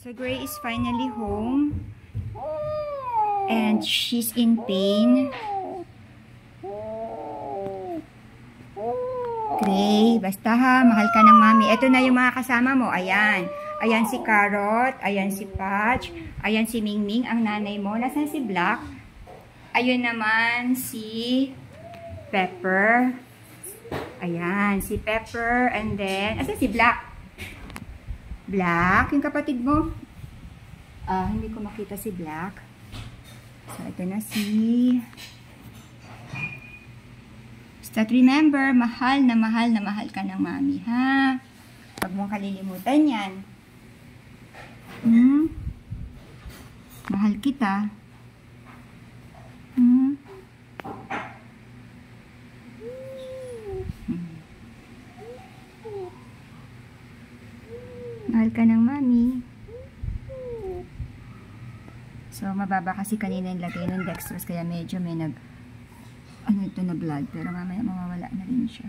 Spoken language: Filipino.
So Gray is finally home. And she's in pain. Gray, basta ha, mahal ka ng mami. Ito na yung mga kasama mo. Ayan. Ayan si Carrot. Ayan si Patch. Ayan si Mingming, ang nanay mo. Nasaan si Black? Ayun naman si Pepper. Ayan, si Pepper. And then, asan si Black? Black, yung kapatid mo. Hindi ko makita si Black. So, ito na si... But remember, mahal na mahal ka ng mami, ha? Huwag mong kalilimutan yan. Mahal kita. Mahal ka ng mami. So, mababa kasi kanina yung lagay ng dextrose, kaya medyo may na blood, pero mamaya mawawala na rin siya.